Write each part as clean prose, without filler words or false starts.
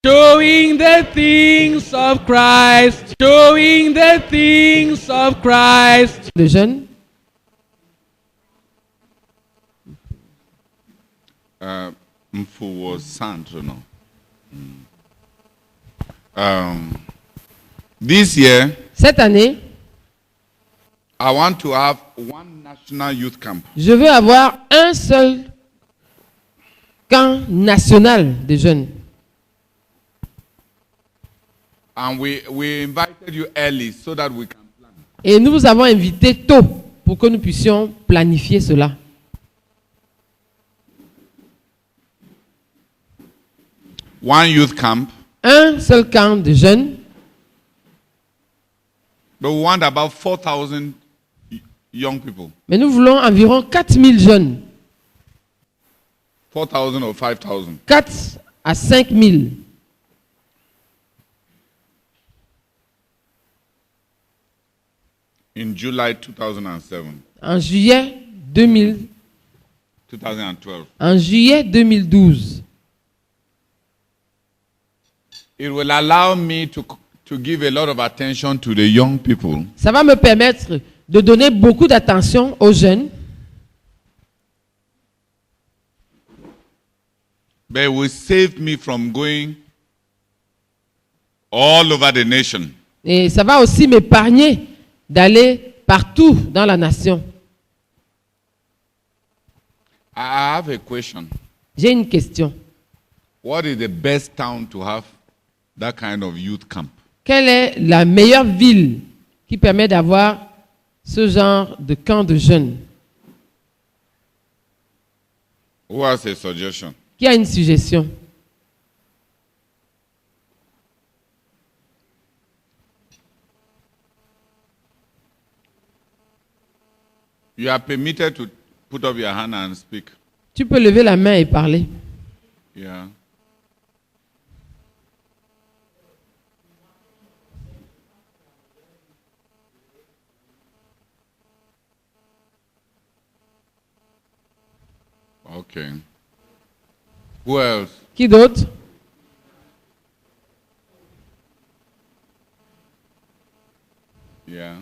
Showing the things of Christ. Showing the things of Christ. De jeunes. Mfu was Sandro, no. This year, Cette année, I want to have one national youth camp. je veux avoir un seul camp national de jeunes. And we invited you early so that we can plan. Et nous vous avons invité tôt pour que nous puissions planifier cela. One youth camp, Un seul camp de jeunes, but we want about 4,000 young people. mais nous voulons environ 4000 jeunes. 4,000 or 5,000. 4 à 5000. In July 2007, En juillet 2000, 2012. en juillet 2012. It will allow me to give a lot of attention to the young people. Ça va me permettre de donner beaucoup d'attention aux jeunes, But it will save me from going all over the nation. et ça va aussi m'épargner d'aller partout dans la nation. I have a question. J'ai une question. What is the best town to have that kind of youth camp? Quelle est la meilleure ville qui permet d'avoir ce genre de camp de jeunes? Who has a suggestion? Qui a une suggestion? You are permitted to put up your hand and speak. Tu peux lever la main et parler. Yeah. Okay. Who else? Qui d'autre? Yeah.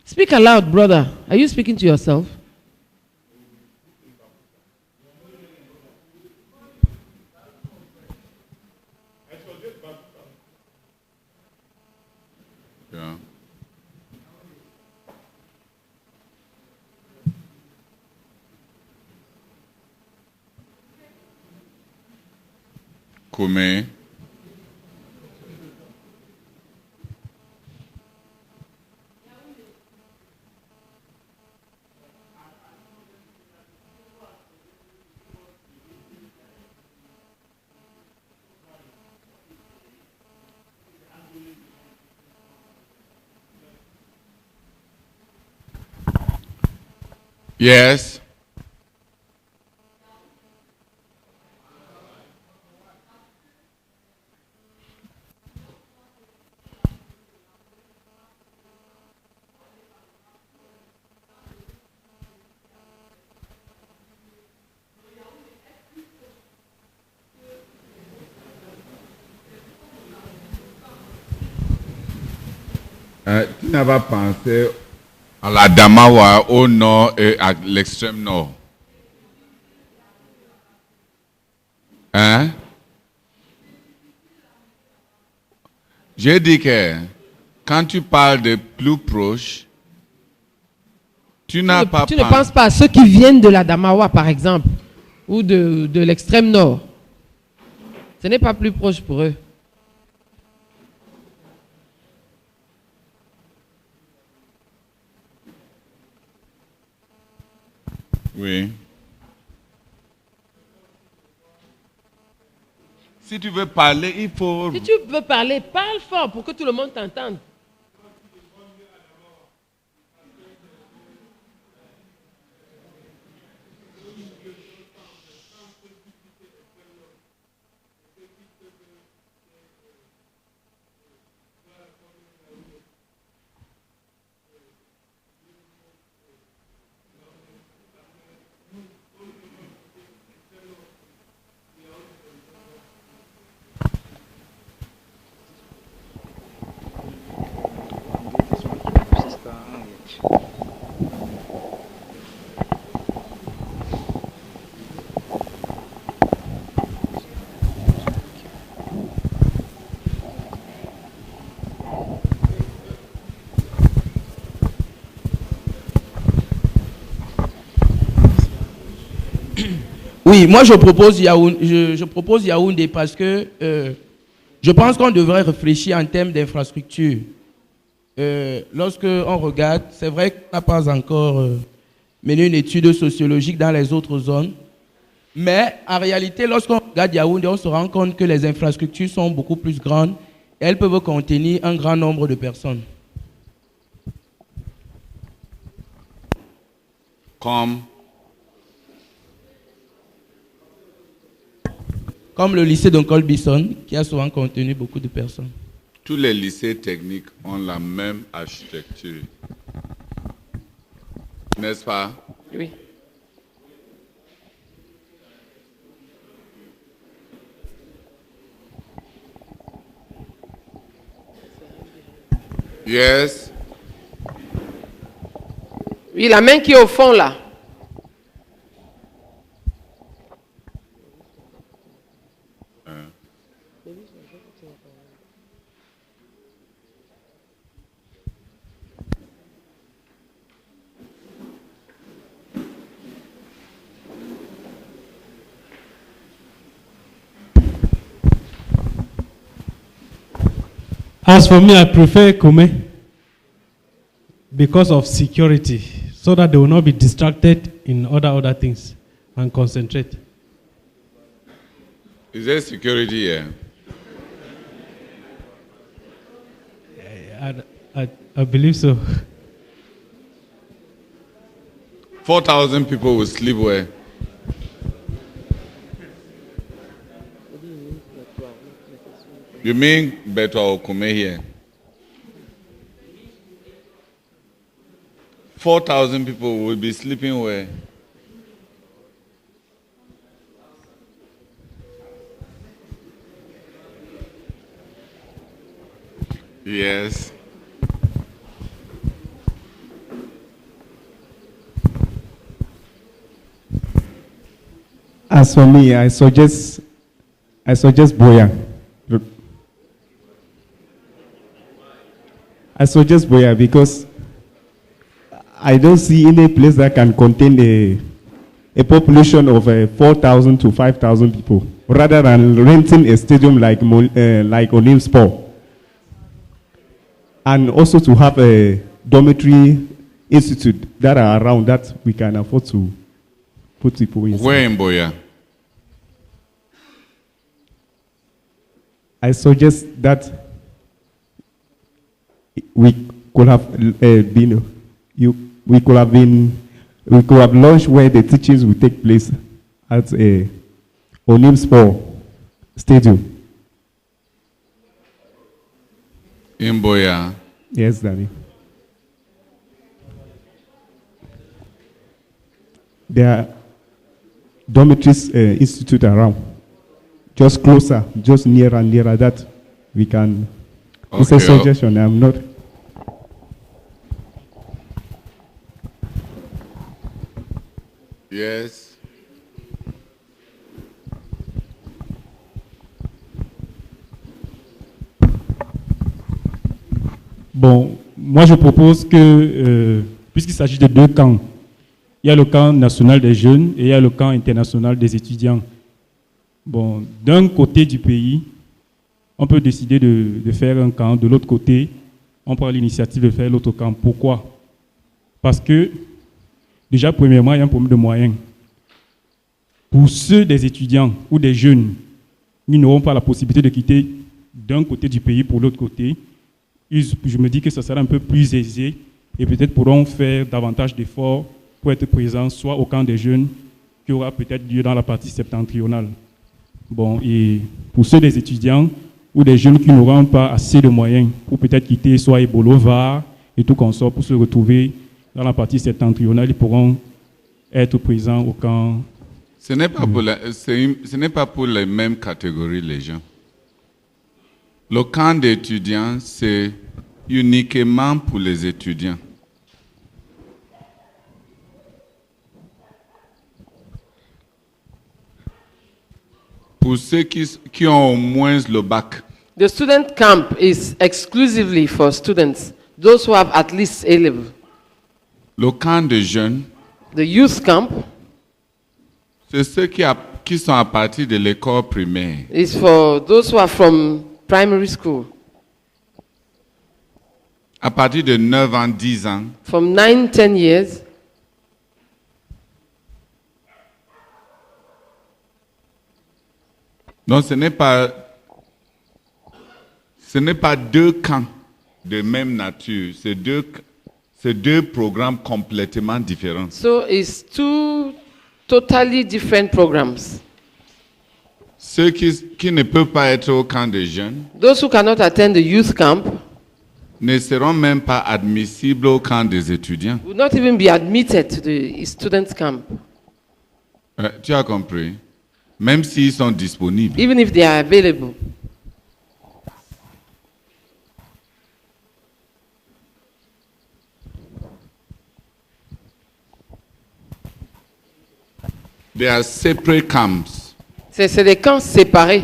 Speak aloud, brother. Are you speaking to yourself? Yeah. Kume. Yes. Tu n'as pas pensé à la Damawa au nord et à l'extrême nord? Hein? J'ai dit que quand tu parles de plus proche, tu n'as pas Tu ne penses pas à ceux qui viennent de la Damawa, par exemple, ou de l'extrême nord. Ce n'est pas plus proche pour eux. Oui. Si tu veux parler, il faut... Si tu veux parler, parle fort pour que tout le monde t'entende. Oui, moi je propose Yaoundé parce que je pense qu'on devrait réfléchir en termes d'infrastructure. Lorsque on regarde, c'est vrai qu'on n'a pas encore mené une étude sociologique dans les autres zones, mais en réalité, lorsqu'on regarde Yaoundé, on se rend compte que les infrastructures sont beaucoup plus grandes et elles peuvent contenir un grand nombre de personnes. Comme le lycée d'Oncol Bisson, qui a souvent contenu beaucoup de personnes. Tous les lycées techniques ont la même architecture. N'est-ce pas? Oui. Yes. Oui, la main qui est au fond là. As for me, I prefer Kume because of security, so that they will not be distracted in other things and concentrate. Is there security here? I believe so. 4,000 people will sleep where? You mean Beto Okume here? 4,000 people will be sleeping where? Yes. As for me, I suggest Boya. I suggest Boya because I don't see any place that can contain a population of 4,000 to 5,000 people, rather than renting a stadium like Olim Sport. And also to have a dormitory institute that are around that we can afford to put people in. Where in Boya? I suggest that we could have we could have launched where the teachings will take place at a Onim Sport Stadium. In Boya? Yes, Daddy. There are dormitories institute around, just closer, just nearer and nearer that we can. Okay. It's a suggestion. I'm not. Yes. Bon, moi je propose que, puisqu'il s'agit de deux camps, il y a le camp national des jeunes et il y a le camp international des étudiants. Bon, d'un côté du pays, on peut décider de faire un camp, de l'autre côté, on prend l'initiative de faire l'autre camp. Pourquoi? Parce que, déjà, premièrement, il y a un problème de moyens. Pour ceux des étudiants ou des jeunes, ils n'auront pas la possibilité de quitter d'un côté du pays pour l'autre côté. Je me dis que ce sera un peu plus aisé et peut-être pourront faire davantage d'efforts pour être présents soit au camp des jeunes qui aura peut-être lieu dans la partie septentrionale. Bon, et pour ceux des étudiants ou des jeunes qui n'auront pas assez de moyens pour peut-être quitter soit Ebolo, Var et tout consort pour se retrouver dans la partie septentrionale, ils pourront être présents au camp. Ce n'est pas pour les mêmes catégories, les gens. Le camp d'étudiants, c'est uniquement pour les étudiants. Pour ceux qui ont au moins le bac. The student camp is exclusively for students, those who have at least A-level. Le camp de jeunes, The youth camp, C'est ceux qui sont à partir de l'école primaire. It's for those who are from primary school, À partir de 9 ans, 10 ans, from 9, 10 years. donc ce n'est pas deux camps de même nature, c'est deux programmes complètement différents. So it's two totally different programs. Ceux qui ne peuvent pas être au camp des jeunes Those who cannot attend the youth camp ne seront même pas admissibles au camp des étudiants. will not even be admitted to the student camp, Tu as compris? Même s'ils sont disponibles. even if they are available. They are separate camps. C'est des camps séparés.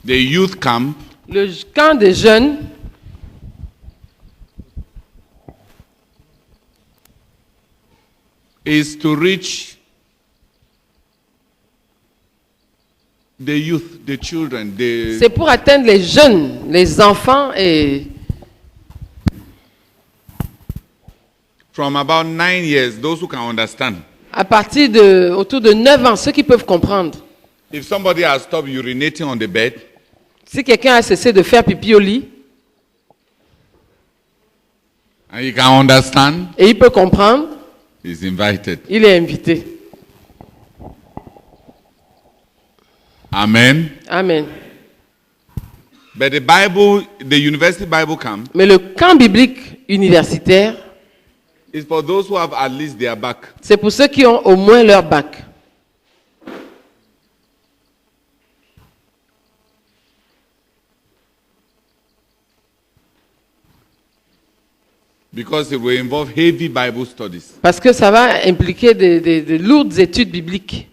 The youth camp Le camp des jeunes, is to reach the youth, the children, c'est pour atteindre les jeunes, les enfants, et from about 9 years, those who can understand. à partir de autour de 9 ans, ceux qui peuvent comprendre. If somebody has stopped urinating on the bed, Si quelqu'un a cessé de faire pipi au lit and you can understand, et il peut comprendre, is invited. il est invité. Amen. Amen. But the university Bible camp Mais le camp biblique universitaire, is for those who have at least their back. c'est pour ceux qui ont au moins leur bac. Because it will involve heavy Bible studies. Parce que ça va impliquer de lourdes études bibliques.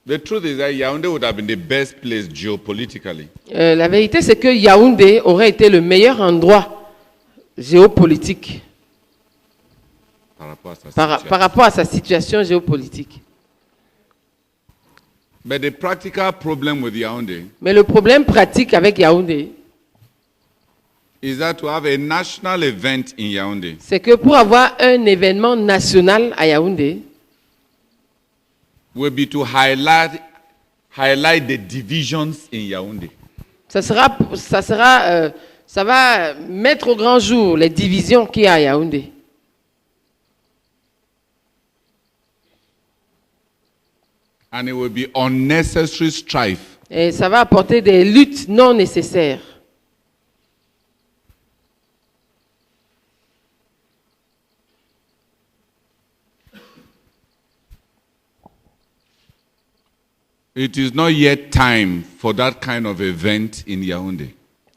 The truth is that Yaoundé would have been the best place geopolitically. La vérité, c'est que Yaoundé aurait été le meilleur endroit géopolitique Par rapport à sa par situation. rapport à sa situation géopolitique. But the practical problem with Yaoundé Mais le problème pratique avec Yaoundé, is that to have a national event in Yaoundé, c'est que pour avoir un événement national à Yaoundé, will be to highlight the divisions in Yaoundé. ça va mettre au grand jour les divisions qu'il y a à Yaoundé. And it will be unnecessary strife. Et ça va apporter des luttes non nécessaires. It is not yet time for that kind of event in Yaoundé.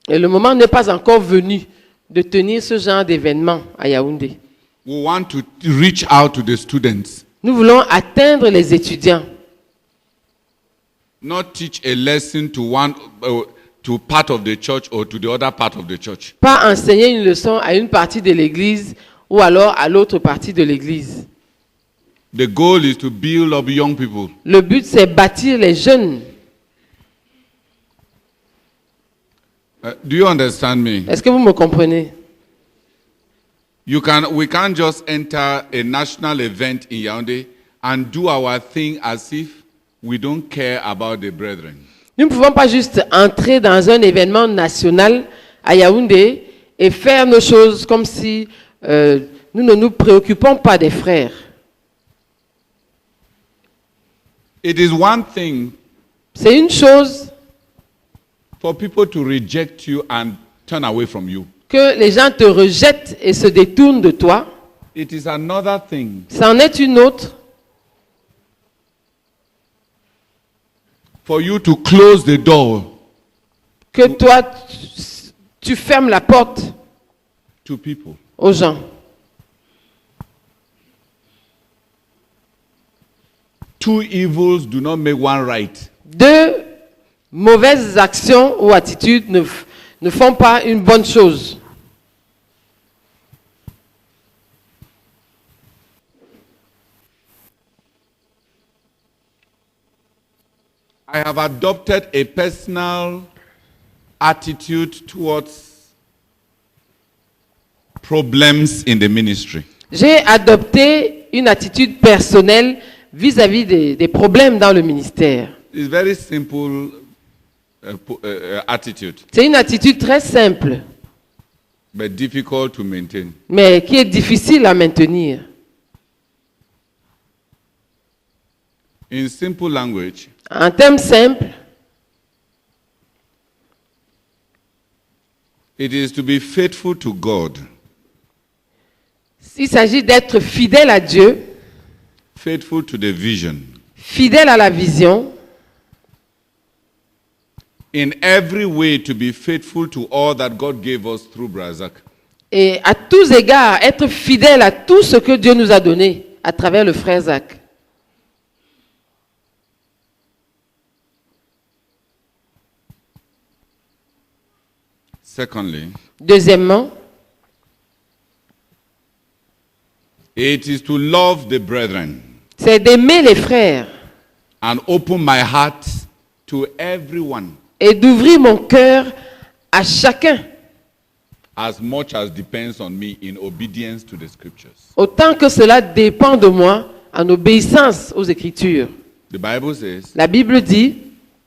Et le moment n'est pas encore venu de tenir ce genre d'événement à Yaoundé. We want to reach out to the students, Nous voulons atteindre les étudiants, not teach a lesson to part of the church or to the other part of the church. pas enseigner une leçon à une partie de l'église ou alors à l'autre partie de l'église. The goal is to build up young people. Le but, c'est bâtir les jeunes. Do you understand me? Est-ce que vous me comprenez? We can't just enter a national event in Yaoundé and do our thing as if we don't care about the brethren. Nous ne pouvons pas juste entrer dans un événement national à Yaoundé et faire nos choses comme si nous ne nous préoccupons pas des frères. It is one thing C'est une chose for people to reject you and turn away from you. que les gens te rejettent et se détournent de toi. It is another thing C'en est une autre for you to close the door que toi, tu fermes la porte to people. aux gens. Two evils do not make one right. Deux mauvaises actions ou attitudes ne font pas une bonne chose. I have adopted a personal attitude towards problems in the ministry. J'ai adopté une attitude personnelle vis-à-vis des problèmes dans le ministère. It's very simple attitude, C'est une attitude très simple, but difficult to maintain. mais qui est difficile à maintenir. In simple language, En termes simples, it is to be faithful to God, il s'agit d'être fidèle à Dieu, faithful to the vision. fidèle à la vision, In every way, to be faithful to all that God gave us through Brazak. et à tous égards, être fidèle à tout ce que Dieu nous a donné à travers le frère Zach. Secondly, Deuxièmement, it is to love the brethren c'est d'aimer les frères and open my heart to everyone et d'ouvrir mon cœur à chacun, as much as depends on me in obedience to the scriptures. autant que cela dépend de moi, en obéissance aux Écritures. The Bible says, La Bible dit,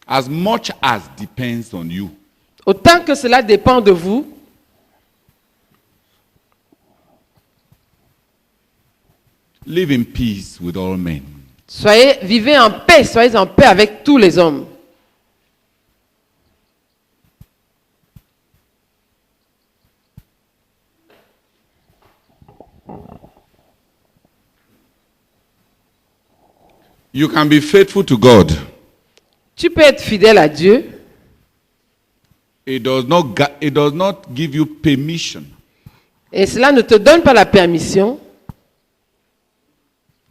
as much as depends on you, autant que cela dépend de vous, live in peace with all men. vivez en paix, soyez en paix avec tous les hommes. You can be faithful to God. Tu peux être fidèle à Dieu. It does not give you permission Et cela ne te donne pas la permission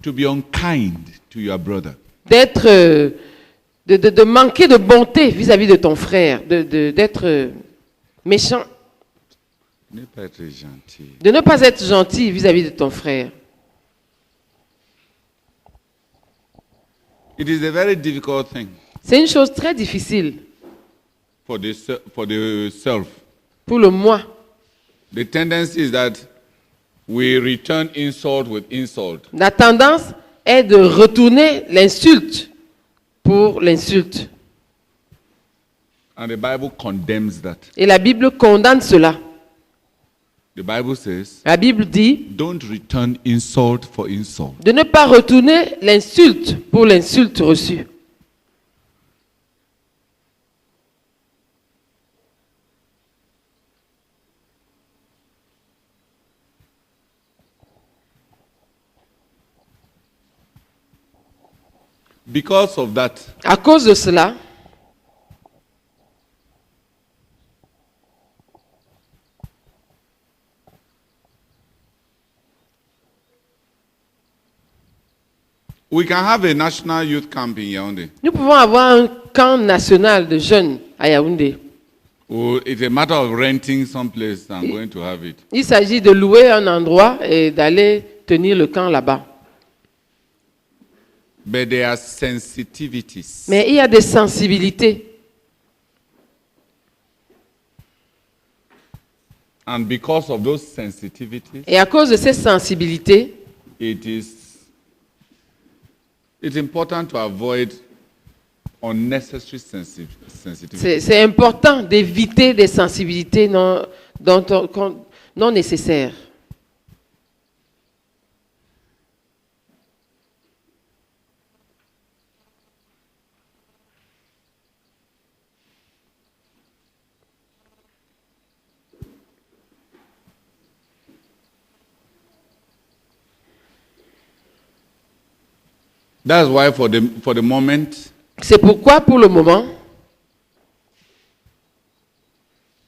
to be unkind to your brother. d'être, de manquer de bonté vis-à-vis de ton frère, d'être méchant, Ne pas être gentil. de ne pas être gentil vis-à-vis de ton frère. It is a very difficult thing C'est une chose très difficile for the self. pour le moi. The tendency is that we return insult with insult. La tendance est de retourner l'insulte pour l'insulte. And the Bible condemns that. Et la Bible condamne cela. The Bible says, La Bible dit don't return insult for insult. de ne pas retourner l'insulte pour l'insulte reçue. Because of that, À cause de cela, we can have a national youth camp in Yaoundé. nous pouvons avoir un camp national de jeunes à Yaoundé. Or it's a matter of renting some place and going to have it. Il s'agit de louer un endroit et d'aller tenir le camp là-bas. But there are sensitivities. Mais il y a des sensibilités. And because of those sensitivities, Et à cause de ces sensibilités, it's important to avoid unnecessary sensitivity. c'est important d'éviter des sensibilités non nécessaires. That's why for the moment, C'est pourquoi, pour le moment,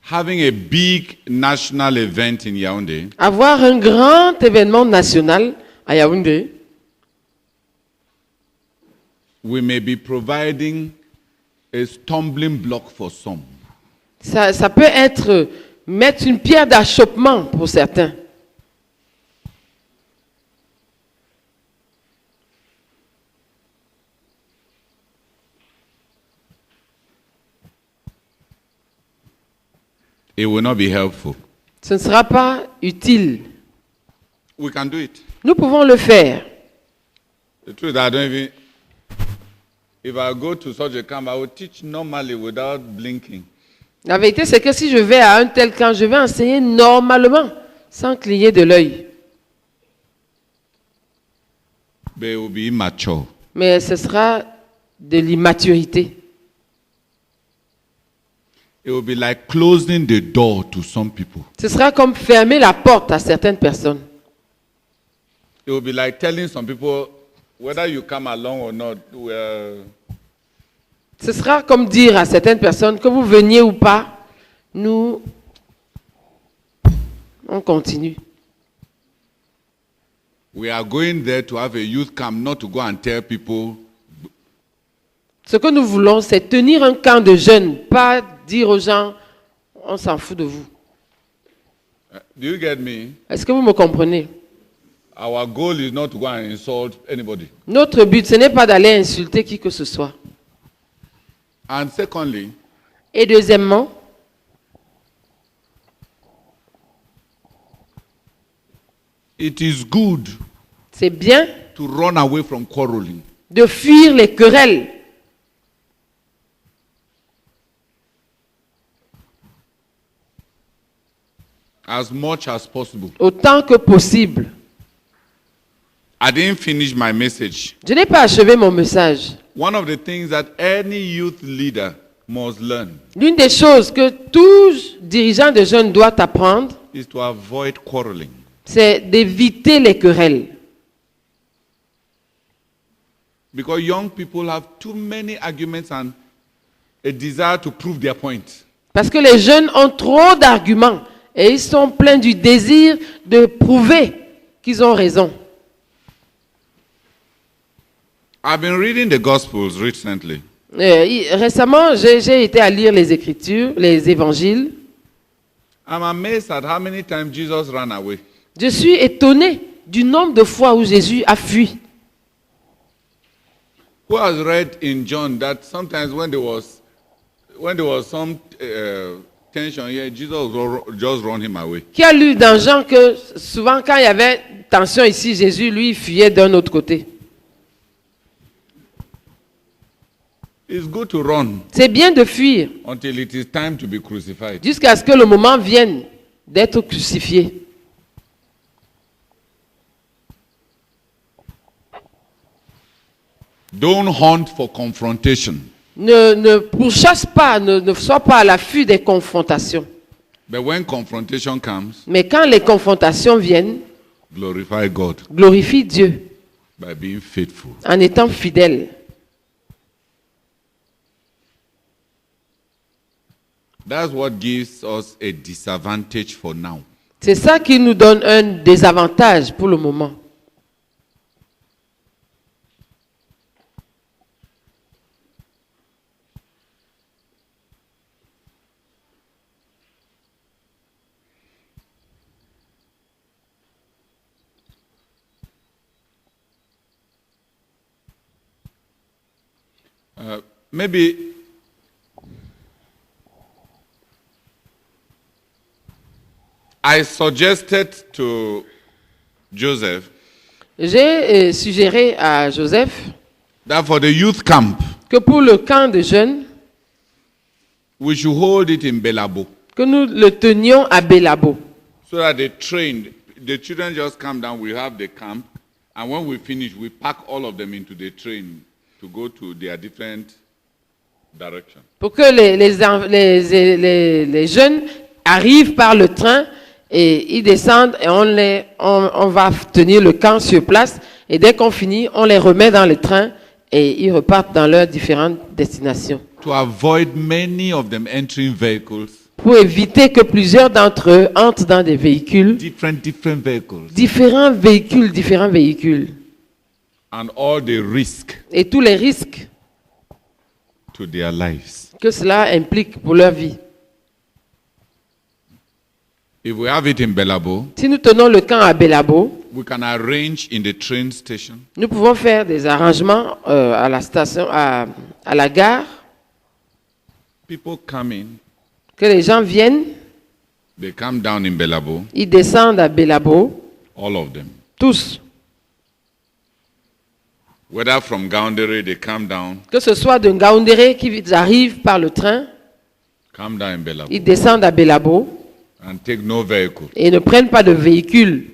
having a big national event in Yaoundé avoir un grand événement national à Yaoundé, we may be providing a stumbling block for some. Ça peut être mettre une pierre d'achoppement pour certains. It will not be helpful. Ce ne sera pas utile. We can do it. Nous pouvons le faire. The truth is, I don't even. If I go to such a camp, I will teach normally without blinking. La vérité, c'est que si je vais à un tel camp, je vais enseigner normalement, sans cligner de l'œil. But it will be immature. Mais ce sera de l'immaturité. It will be like closing the door to some people. Ce sera comme fermer la porte à certaines personnes. It will be like telling some people, whether you come along or not, Ce sera comme dire à certaines personnes que vous veniez ou pas, nous, on continue. we are going there to have a youth camp, not to go and tell people. Ce que nous voulons, c'est tenir un camp de jeunes, pas dire aux gens, on s'en fout de vous. Do you get me? Est-ce que vous me comprenez? Our goal is not to go and insult anybody. Notre but, ce n'est pas d'aller insulter qui que ce soit. And secondly, Et deuxièmement, it is good c'est bien to run away from quarreling. de fuir les querelles. As much as possible. Autant que possible. I didn't finish my message. Je n'ai pas achevé mon message. One of the things that any youth leader must learn L'une des choses que tout dirigeant de jeunes doit apprendre, is to avoid quarreling. c'est d'éviter les querelles. Because young people have too many arguments and a desire to prove their point. Parce que les jeunes ont trop d'arguments et ils sont pleins du désir de prouver qu'ils ont raison. I've been reading the Gospels recently. Récemment, j'ai été à lire les Écritures, les Évangiles. I'm amazed at how many times Jesus ran away. Je suis étonné du nombre de fois où Jésus a fui. Who has read in John that sometimes when there was some tension here, Jesus would just run him away. Qui a lu dans Jean que souvent quand il y avait tension ici, Jésus, lui, fuyait d'un autre côté. It's good to run C'est bien de fuir until it is time to be crucified. jusqu'à ce que le moment vienne d'être crucifié. Don't hunt for confrontation, Ne pourchasse pas, ne sois pas à l'affût des confrontations. but when confrontation comes, Mais quand les confrontations viennent, glorify God glorifie Dieu by being faithful. en étant fidèle. That's what gives us a disadvantage for now. C'est ça qui nous donne un désavantage pour le moment. Maybe I suggested to Joseph J'ai suggéré à Joseph that for the youth camp, que pour le camp de jeunes, we should hold it in Belabo que nous le tenions à Belabo. so that the children just come down, we have the camp, and when we finish, we pack all of them into the train to go to their different directions. Pour que les jeunes arrivent par le train et ils descendent et on va tenir le camp sur place et dès qu'on finit, on les remet dans le train et ils repartent dans leurs différentes destinations. To avoid many of them entering vehicles, Pour éviter que plusieurs d'entre eux entrent dans des véhicules, different vehicles, différents véhicules and all the risk et tous les risques to their lives. que cela implique pour leur vie. If we have it in Belabo, Si nous tenons le camp à Belabo, we can arrange in the train station nous pouvons faire des arrangements à la station, à la gare, people come in, que les gens viennent, they come down in Belabo, ils descendent à Belabo, all of them. tous. Whether from Gaoundéré, they come down, Que ce soit de Ngaoundéré qui arrivent par le train, come down in Belabo, ils descendent à Belabo and take no vehicle. et ne prennent pas de véhicule.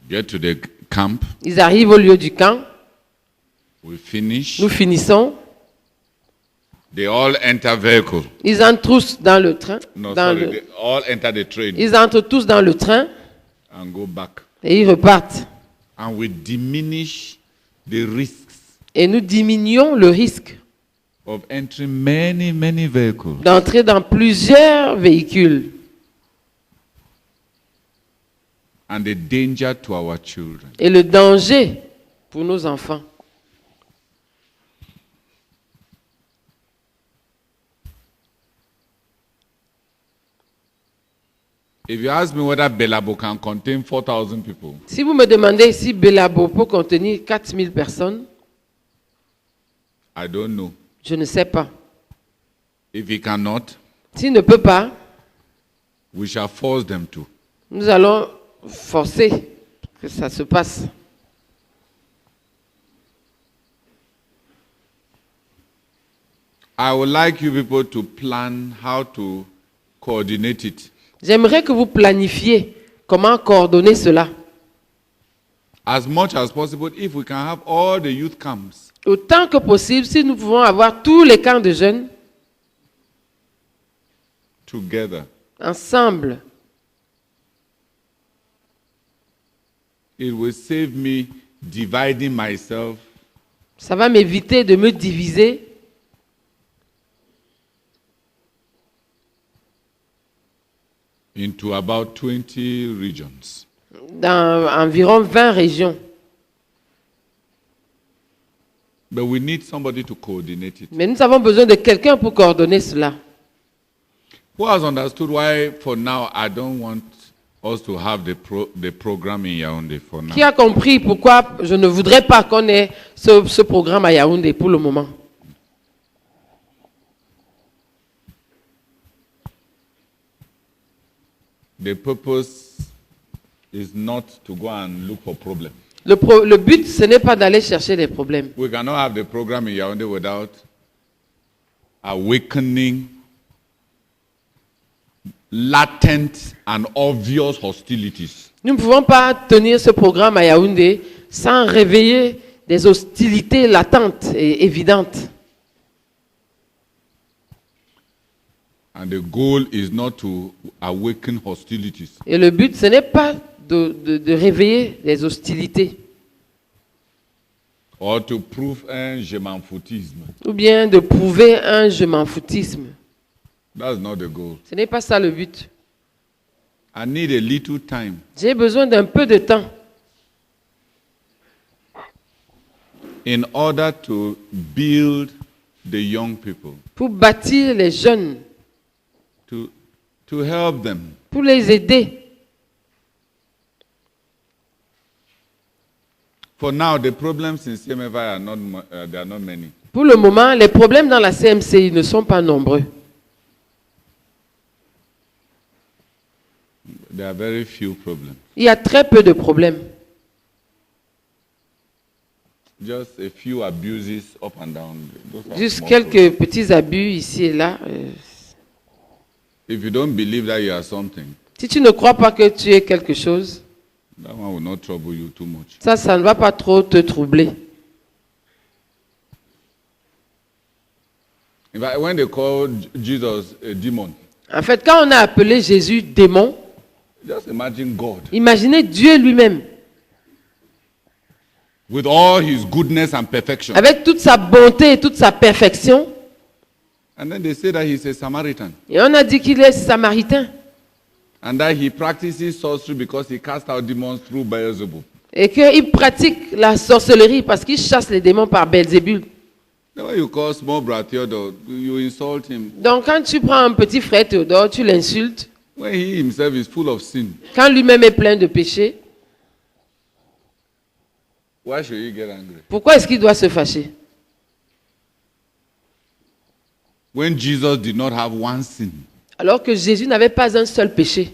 Get to the camp, Ils arrivent au lieu du camp, we finish, nous finissons, they all enter vehicle. ils entrent tous dans le train, No, dans sorry, le- they all enter the train ils entrent tous dans le train and go back. et ils repartent. And we diminish the risks Et nous diminuons le risque of entering many, many vehicles. d'entrer dans plusieurs véhicules And the danger to our children. et le danger pour nos enfants. If you ask me whether Belabo can contain 4,000 people, Si vous me demandez si Belabo peut contenir 4000 personnes, I don't know. je ne sais pas. If he cannot, S'il ne peut pas, we shall force them to. nous allons forcer que ça se passe. I would like you people to plan how to coordinate it. J'aimerais que vous planifiez comment coordonner cela. As much as possible, if we can have all the youth camps Autant que possible, si nous pouvons avoir tous les camps de jeunes together, ensemble, it will save me dividing myself ça va m'éviter de me diviser into about 20 regions. dans environ 20 régions. But we need somebody to coordinate it. Mais nous avons besoin de quelqu'un pour coordonner cela. Who has understood why, for now, I don't want us to have the program in Yaoundé for now? Qui a compris pourquoi je ne voudrais pas qu'on ait ce programme à Yaoundé pour le moment? The purpose is not to go and look for problems. Le but, ce n'est pas d'aller chercher des problèmes. We cannot have the program in Yaoundé without awakening latent and obvious hostilities. Nous ne pouvons pas tenir ce programme à Yaoundé sans réveiller des hostilités latentes et évidentes. And the goal is not to awaken hostilities. Et le but, ce n'est pas de réveiller des hostilités Or to prove un je m'en foutisme. ou bien de prouver un je m'en foutisme. That's not the goal. Ce n'est pas ça le but. I need a little time J'ai besoin d'un peu de temps in order to build the young people, pour bâtir les jeunes, to help them. pour les aider. For now, the problems in CMFI are not, there are not many. Pour le moment, les problèmes dans la CMCI ne sont pas nombreux. There are very few problems. Il y a très peu de problèmes. Just a few abuses up and down. Those are Juste small quelques petits abus ici et là. problems. If you don't believe that you are something, Si tu ne crois pas que tu es quelque chose, that one will not trouble you too much. ça ne va pas trop te troubler. In fact, when they called Jesus a demon, En fait, quand on a appelé Jésus démon, just imagine God imaginez Dieu lui-même, with all his goodness and perfection. avec toute sa bonté et toute sa perfection. And then they say that he's a Samaritan Et on a dit qu'il est samaritain and that he practices sorcery because he casts out demons through Beelzebub. et qu'il pratique la sorcellerie parce qu'il chasse les démons par Belzébul. Then when you call small brother Theodore, you insult him. Donc quand tu prends un petit frère Théodore, tu l'insultes. When he himself is full of sin, Quand lui-même est plein de péché, why should he get angry? pourquoi est-ce qu'il doit se fâcher? When Jesus did not have one sin, Alors que Jésus n'avait pas un seul péché.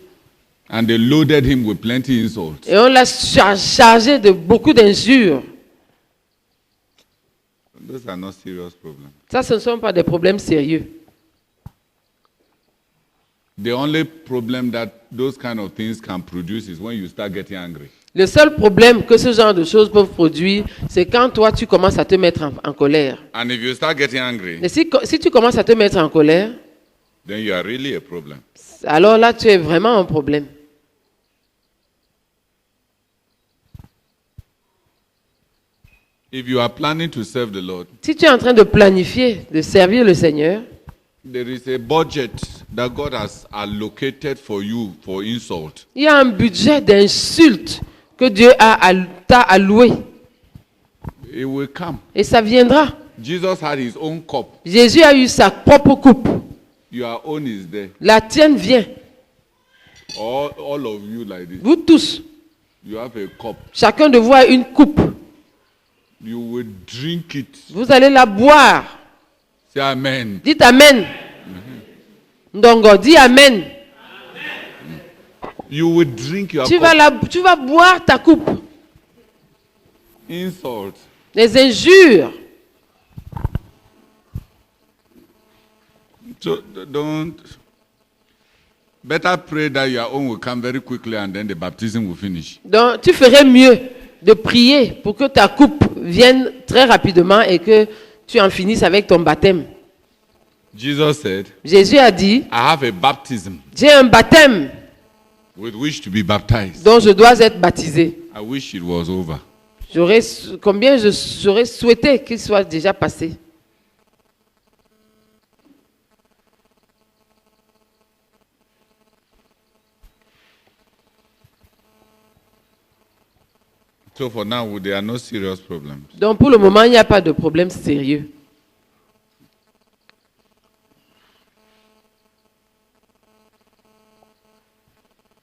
and they loaded him with plenty insults. Et on l'a chargé de beaucoup d'injures. Those are not serious problems. Ça, ce ne sont pas des problèmes sérieux. The only problem that those kind of things can produce is when you start getting angry. Le seul problème que ce genre de choses peuvent produire, c'est quand toi, tu commences à te mettre en colère. And if you start getting angry, Et si tu commences à te mettre en colère, then you are really a problem. alors là, tu es vraiment un problème. If you are planning to serve the Lord, Si tu es en train de planifier, de servir le Seigneur, there is a budget that God has allocated for you for insult. il y a un budget d'insultes que Dieu t'a alloué. It will come. Et ça viendra. Jesus had his own cup. Jésus a eu sa propre coupe. Your own is there. La tienne vient. All of you like this. Vous tous, You have a cup. chacun de vous a une coupe. You will drink it. Vous allez la boire. Say amen. Dites Amen. Ndongo, dis Amen. You will drink your Tu cup. vas boire ta coupe. Insult. Les injures. So don't. Better pray that your own will come very quickly and then the baptism will finish. Donc, tu ferais mieux de prier pour que ta coupe vienne très rapidement et que tu en finisses avec ton baptême. Jesus said, Jésus a dit, I have a baptism j'ai un baptême with which to be baptized. dont je dois être baptisé. I wish it was over. Combien j'aurais souhaité qu'il soit déjà passé. So for now, there are no serious problems. Donc pour le moment, il n'y a pas de problème sérieux.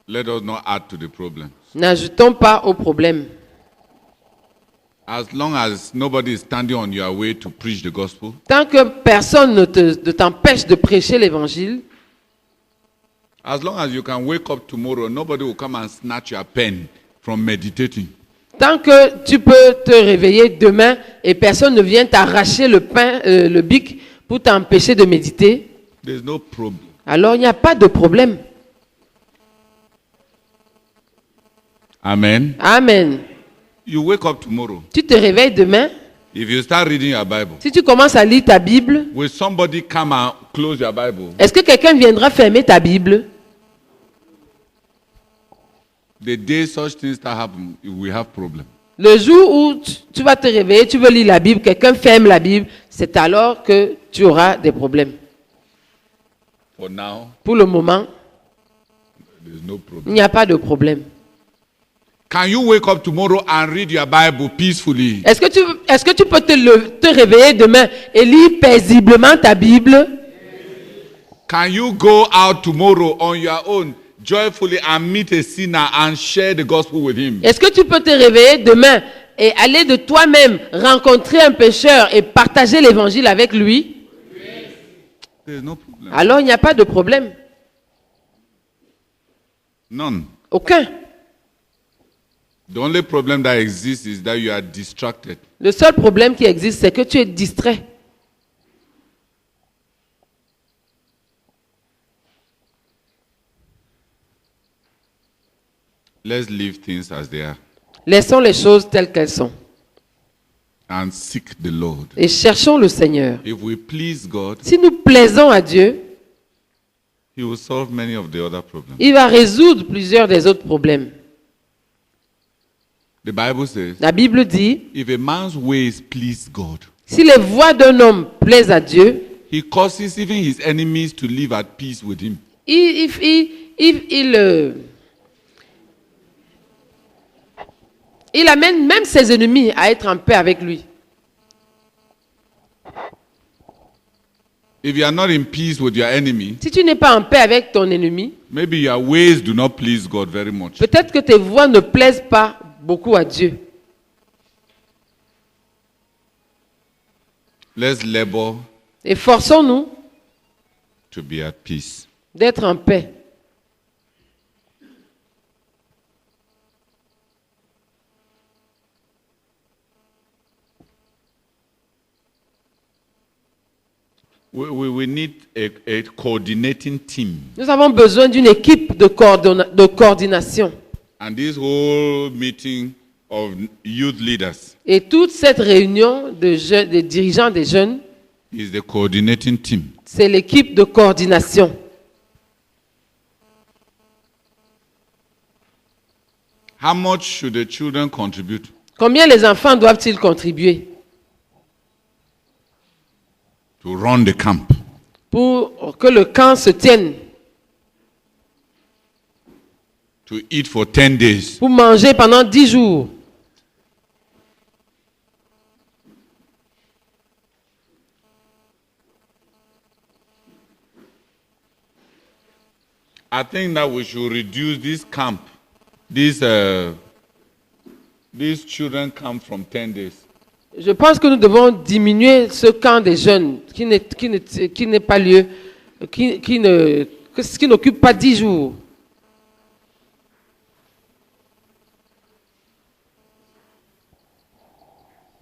Let us not add to the problem. N'ajoutons pas au problème. As long as nobody is standing on your way to preach the gospel, Tant que personne ne t'empêche de prêcher l'évangile, as long as you can wake up tomorrow, nobody will come and snatch your pen from meditating. tant que tu peux te réveiller demain et personne ne vient t'arracher le bic pour t'empêcher de méditer, There's no problem. alors il n'y a pas de problème. Amen. Amen. You wake up tomorrow. Tu te réveilles demain, If you start reading your Bible, si tu commences à lire ta Bible, will somebody come and close your Bible? est-ce que quelqu'un viendra fermer ta Bible? The day such things start happening, we have problem. Le jour où tu vas te réveiller, tu veux lire la Bible, quelqu'un ferme la Bible, c'est alors que tu auras des problèmes. For now, Pour le moment, there's no problem. il n'y a pas de problème. Can you wake up tomorrow and read your Bible peacefully? Est-ce que tu peux te réveiller demain et lire paisiblement ta Bible? Can you go out tomorrow on your own joyfully and meet a sinner and share the gospel with him? Est-ce que tu peux te réveiller demain et aller de toi-même rencontrer un pécheur et partager l'évangile avec lui? There's no problem. Alors il n'y a pas de problème. None. Aucun. The only problem that exists is that you are distracted. Le seul problème qui existe, c'est que tu es distrait. Let's leave things as they are Laissons les choses telles qu'elles sont. and seek the Lord. Et cherchons le Seigneur. If we please God, Si nous plaisons à Dieu, He will solve many of the other problems. il va résoudre plusieurs des autres problèmes. The Bible says, La Bible dit, if a man's ways please God, si les voies d'un homme plaisent à Dieu, He causes even his enemies to live at peace with him. il amène même ses ennemis à être en paix avec lui. If you are not in peace with your enemy, Si tu n'es pas en paix avec ton ennemi, maybe your ways do not please God very much. peut-être que tes voies ne plaisent pas beaucoup à Dieu. Let's labor Efforçons-nous to be at peace. d'être en paix. We need a coordinating team. Nous avons besoin d'une équipe de coordination. And this whole meeting of youth leaders Et toute cette réunion de dirigeants des jeunes, is the coordinating team. c'est l'équipe de coordination. How much should the children contribute? Combien les enfants doivent-ils contribuer To run the camp? pour que le camp se tienne, To eat for 10 days? pour manger pendant 10 jours? I think that we should reduce this camp. These children come from 10 days. Je pense que nous devons diminuer ce camp des jeunes qui n'occupe pas 10 jours.